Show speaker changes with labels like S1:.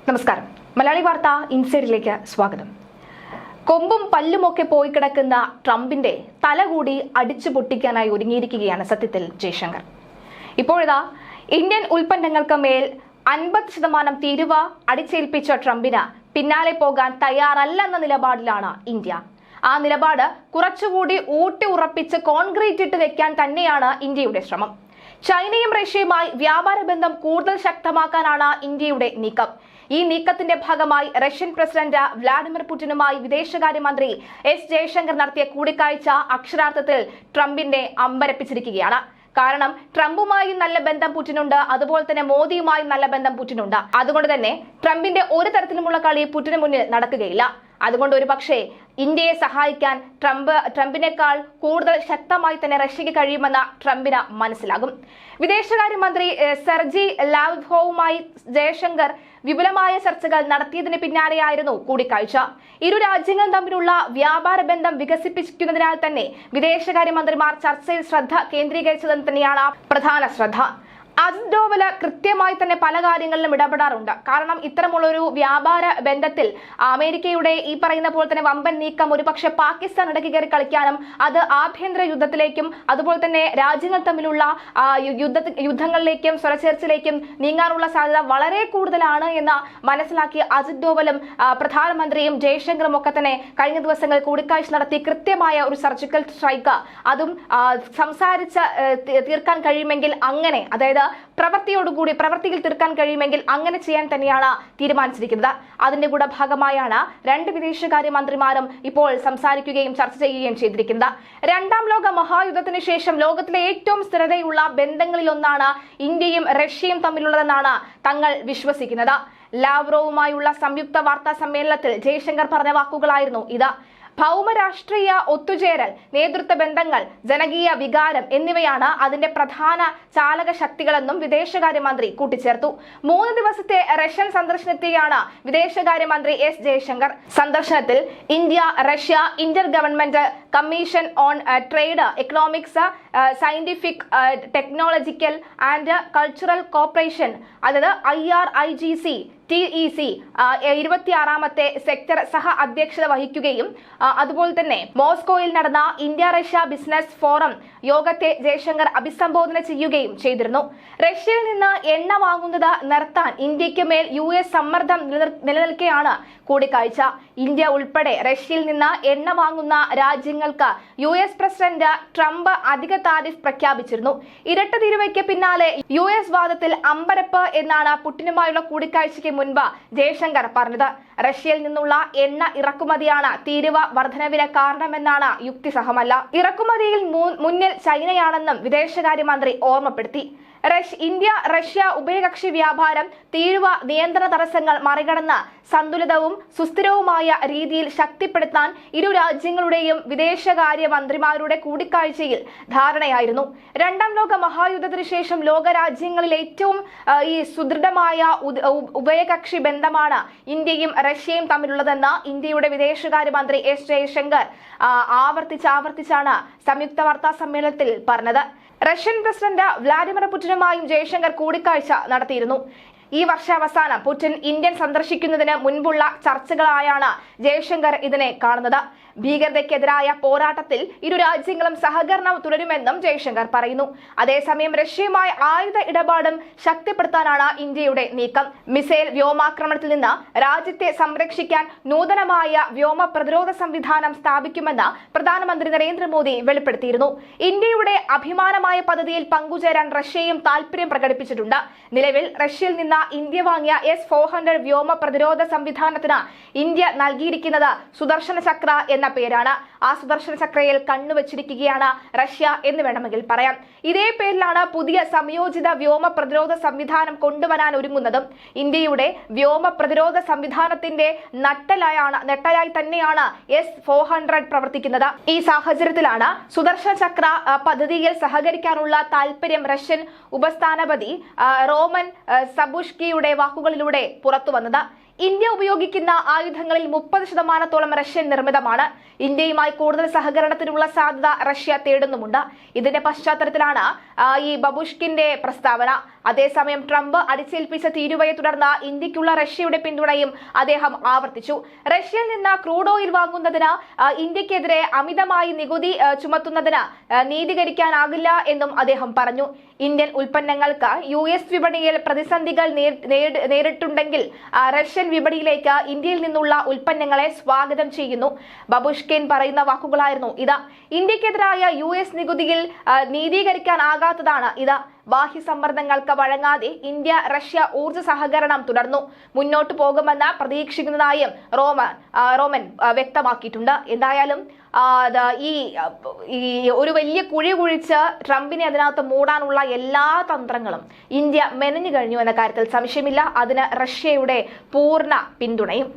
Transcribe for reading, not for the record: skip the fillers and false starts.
S1: നമസ്കാരം. മലയാളി വാർത്ത ഇൻസൈഡിലേക്ക് സ്വാഗതം. കൊമ്പും പല്ലുമൊക്കെ പോയി കിടക്കുന്ന ട്രംപിന്റെ തല കൂടി അടിച്ചു പൊട്ടിക്കാനായി ഒരുങ്ങിയിരിക്കുകയാണ് സത്യത്തിൽ ജയശങ്കർ. ഇപ്പോഴിതാ ഇന്ത്യൻ ഉൽപ്പന്നങ്ങൾക്ക് മേൽ 50% തീരുവ അടിച്ചേൽപ്പിച്ച ട്രംപിന് പിന്നാലെ പോകാൻ തയ്യാറല്ലെന്ന നിലപാടിലാണ് ഇന്ത്യ. ആ നിലപാട് കുറച്ചുകൂടി ഊട്ടി ഉറപ്പിച്ച് കോൺക്രീറ്റ് ഇട്ട് വെക്കാൻ തന്നെയാണ് ഇന്ത്യയുടെ ശ്രമം. ചൈനയും റഷ്യയുമായി വ്യാപാര ബന്ധം കൂടുതൽ ശക്തമാക്കാനാണ് ഇന്ത്യയുടെ നീക്കം. ഈ നീക്കത്തിന്റെ ഭാഗമായി റഷ്യൻ പ്രസിഡന്റ് വ്ളാഡിമിർ പുടിനുമായി വിദേശകാര്യമന്ത്രി എസ് ജയശങ്കർ നടത്തിയ കൂടിക്കാഴ്ച അക്ഷരാർത്ഥത്തിൽ ട്രംപിനെ അമ്പരപ്പിച്ചിരിക്കുകയാണ്. കാരണം ട്രംപുമായി നല്ല ബന്ധം പുടിനുണ്ട്, അതുപോലെ തന്നെ മോദിയുമായി നല്ല ബന്ധം പുടിനുണ്ട്. അതുകൊണ്ട് തന്നെ ട്രംപിന്റെ ഒരു തരത്തിലുമുള്ള കളി പുടിന് മുന്നിൽ നടക്കുകയില്ല. അതുകൊണ്ട് ഒരു പക്ഷേ ഇന്ത്യയെ സഹായിക്കാൻ ട്രംപിനേക്കാൾ കൂടുതൽ ശക്തമായി തന്നെ റഷ്യയ്ക്ക് കഴിയുമെന്ന് ട്രംപിന് മനസ്സിലാകും. വിദേശകാര്യമന്ത്രി സെർജി ലാവ്റോവുമായി ജയശങ്കർ വിപുലമായ ചർച്ചകൾ നടത്തിയതിന് പിന്നാലെയായിരുന്നു കൂടിക്കാഴ്ച. ഇരു രാജ്യങ്ങളും തമ്മിലുള്ള വ്യാപാര ബന്ധം വികസിപ്പിക്കുന്നതിനാൽ തന്നെ വിദേശകാര്യമന്ത്രിമാർ ചർച്ചയിൽ ശ്രദ്ധ കേന്ദ്രീകരിച്ചതെന്ന് തന്നെയാണ് പ്രധാന ശ്രദ്ധ. അജിത് ഡോവൽ കൃത്യമായി തന്നെ പല കാര്യങ്ങളിലും ഇടപെടാറുണ്ട്. കാരണം ഇത്തരമുള്ളൊരു വ്യാപാര ബന്ധത്തിൽ അമേരിക്കയുടെ ഈ പറയുന്ന പോലെ തന്നെ വമ്പൻ നീക്കം ഒരുപക്ഷെ പാകിസ്ഥാൻ ഇടയ്ക്ക് കയറി കളിക്കാനും അത് ആഭ്യന്തര യുദ്ധത്തിലേക്കും അതുപോലെ തന്നെ രാജ്യങ്ങൾ തമ്മിലുള്ള യുദ്ധങ്ങളിലേക്കും സ്വരച്ചേർച്ചയിലേക്കും നീങ്ങാനുള്ള സാധ്യത വളരെ കൂടുതലാണ് എന്ന് മനസ്സിലാക്കി അജിത് ഡോവലും പ്രധാനമന്ത്രിയും ജയശങ്കറും ഒക്കെ തന്നെ കഴിഞ്ഞ ദിവസങ്ങളിൽ കൂടിക്കാഴ്ച നടത്തി കൃത്യമായ ഒരു സർജിക്കൽ സ്ട്രൈക്ക് അതും സംസാരിച്ച് തീർക്കാൻ കഴിയുമെങ്കിൽ അങ്ങനെ, അതായത് പ്രവൃത്തിയിൽ തീർക്കാൻ കഴിയുമെങ്കിൽ അങ്ങനെ ചെയ്യാൻ തന്നെയാണ് തീരുമാനിച്ചിരിക്കുന്നത്. അതിന്റെ കൂടെ ഭാഗമായാണ് രണ്ട് വിദേശകാര്യമന്ത്രിമാരും ഇപ്പോൾ സംസാരിക്കുകയും ചർച്ച ചെയ്യുകയും ചെയ്തിരിക്കുന്നത്. രണ്ടാം ലോക മഹായുദ്ധത്തിന് ശേഷം ലോകത്തിലെ ഏറ്റവും സ്ഥിരതയുള്ള ബന്ധങ്ങളിലൊന്നാണ് ഇന്ത്യയും റഷ്യയും തമ്മിലുള്ളതെന്നാണ് തങ്ങൾ വിശ്വസിക്കുന്നത്. ലാവ്റോവുമായുള്ള സംയുക്ത വാർത്താ സമ്മേളനത്തിൽ ജയശങ്കർ പറഞ്ഞ വാക്കുകളായിരുന്നു ഇത്. ഭൗമരാഷ്ട്രീയ ഒത്തുചേരൽ, നേതൃത്വ ബന്ധങ്ങൾ, ജനകീയ വികാരം എന്നിവയാണ് അതിന്റെ പ്രധാന ചാലക ശക്തികളെന്നും വിദേശകാര്യമന്ത്രി കൂട്ടിച്ചേർത്തു. 3 ദിവസത്തെ റഷ്യൻ സന്ദർശനത്തെയാണ് വിദേശകാര്യമന്ത്രി എസ് ജയശങ്കർ. സന്ദർശനത്തിൽ India Russia Inter government commission on trade, economics, scientific, technological and cultural corporation, അതായത് IRIGC TEC 26ാമത്തെ സെക്ടർ സഹ അധ്യക്ഷത വഹിക്കുകയും അതുപോലെ തന്നെ മോസ്കോയിൽ നടന്ന ഇന്ത്യ റഷ്യ ബിസിനസ് ഫോറം യോഗത്തെ ജയശങ്കർ അഭിസംബോധന ചെയ്യുകയും ചെയ്തിരുന്നു. റഷ്യയിൽ നിന്ന് എണ്ണ വാങ്ങുന്നത് നിർത്താൻ ഇന്ത്യക്ക് മേൽ US സമ്മർദ്ദം നിലനിൽക്കെയാണ് കൂടിക്കാഴ്ച. ഇന്ത്യ ഉൾപ്പെടെ റഷ്യയിൽ നിന്ന് എണ്ണ വാങ്ങുന്ന രാജ്യങ്ങൾക്ക് US പ്രസിഡന്റ് ട്രംപ് അധിക താരിഫ് പ്രഖ്യാപിച്ചിരുന്നു. ഇരട്ട തീരുവയ്ക്ക് പിന്നാലെ US വാദത്തിൽ അമ്പരപ്പ് എന്നാണ് പുടിനുമായുള്ള കൂടിക്കാഴ്ചയ്ക്ക് മുൻപ് ജയശങ്കർ പറഞ്ഞത്. റഷ്യയിൽ നിന്നുള്ള എണ്ണ ഇറക്കുമതിയാണ് തീരുവ വർധനവിന് കാരണമെന്നാണ് യുക്തിസഹമല്ല. ഇറക്കുമതിയിൽ മുന്നിൽ ചൈനയാണെന്നും വിദേശകാര്യമന്ത്രി ഓർമ്മപ്പെടുത്തി. ഇന്ത്യ റഷ്യ ഉഭയകക്ഷി വ്യാപാരം തീരുവ നിയന്ത്രണ തടസ്സങ്ങൾ മറികടന്ന് സന്തുലിതവും സുസ്ഥിരവുമായ രീതിയിൽ ശക്തിപ്പെടുത്താൻ ഇരു രാജ്യങ്ങളുടെയും വിദേശകാര്യമന്ത്രിമാരുടെ കൂടിക്കാഴ്ചയിൽ ധാരണയായിരുന്നു. രണ്ടാം ലോക മഹായുദ്ധത്തിന് ശേഷം ലോക രാജ്യങ്ങളിൽ ഏറ്റവും സുദൃഢമായ ഉഭയകക്ഷി ബന്ധമാണ് ഇന്ത്യയും റഷ്യയും തമ്മിലുള്ളതെന്ന് ഇന്ത്യയുടെ വിദേശകാര്യമന്ത്രി എസ് ജയശങ്കർ ആവർത്തിച്ചാണ് സംയുക്ത വാർത്താ സമ്മേളനത്തിൽ പറഞ്ഞത്. റഷ്യൻ പ്രസിഡന്റ് വ്ളാഡിമിർ പുടിനുമായും ജയശങ്കർ കൂടിക്കാഴ്ച നടത്തിയിരുന്നു. ഈ വർഷാവസാനം പുടിൻ ഇന്ത്യൻ സന്ദർശിക്കുന്നതിന് മുൻപുള്ള ചർച്ചകളായാണ് ജയശങ്കർ ഇതിനെ കാണുന്നത്. ഭീകരതയ്ക്കെതിരായ പോരാട്ടത്തിൽ ഇരു രാജ്യങ്ങളും സഹകരണം തുടരുമെന്നും ജയശങ്കർ പറയുന്നു. അതേസമയം റഷ്യയുമായി ആയുധ ഇടപാടും ശക്തിപ്പെടുത്താനാണ് ഇന്ത്യയുടെ നീക്കം. മിസൈൽ വ്യോമാക്രമണത്തിൽ നിന്ന് രാജ്യത്തെ സംരക്ഷിക്കാൻ നൂതനമായ വ്യോമ പ്രതിരോധ സംവിധാനം സ്ഥാപിക്കുമെന്ന് പ്രധാനമന്ത്രി നരേന്ദ്രമോദി വെളിപ്പെടുത്തിയിരുന്നു. ഇന്ത്യയുടെ അഭിമാനമായ പദ്ധതിയിൽ പങ്കുചേരാൻ റഷ്യയും താൽപര്യം പ്രകടിപ്പിച്ചിട്ടുണ്ട്. നിലവിൽ റഷ്യയിൽ നിന്ന് ഇന്ത്യ വാങ്ങിയ S-400 വ്യോമ പ്രതിരോധ സംവിധാനത്തിന് ഇന്ത്യ നൽകിയിരിക്കുന്നത് സുദർശന ചക്ര എന്ന പേരാണ്. ആ സുദർശന ചക്രയിൽ കണ്ണുവച്ചിരിക്കുകയാണ് റഷ്യ എന്ന് വേണമെങ്കിൽ പറയാം. ഇതേ പേരിലാണ് പുതിയ സംയോജിത വ്യോമ പ്രതിരോധ സംവിധാനം കൊണ്ടുവരാൻ ഒരുങ്ങുന്നതും. ഇന്ത്യയുടെ വ്യോമ പ്രതിരോധ സംവിധാനത്തിന്റെ നെട്ടലായി തന്നെയാണ് S-400 പ്രവർത്തിക്കുന്നത്. ഈ സാഹചര്യത്തിലാണ് സുദർശന ചക്ര പദ്ധതിയിൽ സഹകരിക്കാനുള്ള താൽപര്യം റഷ്യൻ ഉപസ്ഥാനപതി റോമൻ സബുഷ്കിയുടെ വാക്കുകളിലൂടെ പുറത്തു വന്നത്. ഇന്ത്യ ഉപയോഗിക്കുന്ന ആയുധങ്ങളിൽ 30% റഷ്യൻ നിർമ്മിതമാണ്. ഇന്ത്യയുമായി കൂടുതൽ സഹകരണത്തിനുള്ള സാധ്യത റഷ്യ തേടുന്നുമുണ്ട്. ഇതിന്റെ പശ്ചാത്തലത്തിലാണ് ഈ ബബുഷ്കിന്റെ പ്രസ്താവന. അതേസമയം ട്രംപ് അടിച്ചേൽപ്പിച്ച തീരുവയെ തുടർന്ന് ഇന്ത്യക്കുള്ള റഷ്യയുടെ പിന്തുണയും അദ്ദേഹം ആവർത്തിച്ചു. റഷ്യയിൽ നിന്ന് ക്രൂഡ് ഓയിൽ വാങ്ങുന്നതിന് ഇന്ത്യക്കെതിരെ അമിതമായി നികുതി ചുമത്തുന്നതിന് നീതീകരിക്കാനാകില്ല എന്നും അദ്ദേഹം പറഞ്ഞു. ഇന്ത്യൻ ഉൽപ്പന്നങ്ങൾക്ക് US വിപണിയിൽ പ്രതിസന്ധികൾ നേരിട്ടുണ്ടെങ്കിൽ റഷ്യൻ വിപണിയിലേക്ക് ഇന്ത്യയിൽ നിന്നുള്ള ഉൽപ്പന്നങ്ങളെ സ്വാഗതം ചെയ്യുന്നു. ബബുഷ്കിൻ പറയുന്ന വാക്കുകളായിരുന്നു ഇത്. ഇന്ത്യക്കെതിരായ US നികുതിയിൽ നീതീകരിക്കാനാകാത്തതാണ് ഇത്. ബാഹ്യ സമ്മർദ്ദങ്ങൾക്ക് വഴങ്ങാതെ ഇന്ത്യ റഷ്യ ഊർജ്ജ സഹകരണം തുടർന്നു മുന്നോട്ടു പോകുമെന്ന് പ്രതീക്ഷിക്കുന്നതായും റോമൻ വ്യക്തമാക്കിയിട്ടുണ്ട്. എന്തായാലും ഈ ഒരു വലിയ കുഴി കുഴിച്ച് ട്രംപിനെ അതിനകത്ത് മൂടാനുള്ള എല്ലാ തന്ത്രങ്ങളും ഇന്ത്യ മെനഞ്ഞു കഴിഞ്ഞു എന്ന കാര്യത്തിൽ സംശയമില്ല. അതിന് റഷ്യയുടെ പൂർണ്ണ പിന്തുണയും.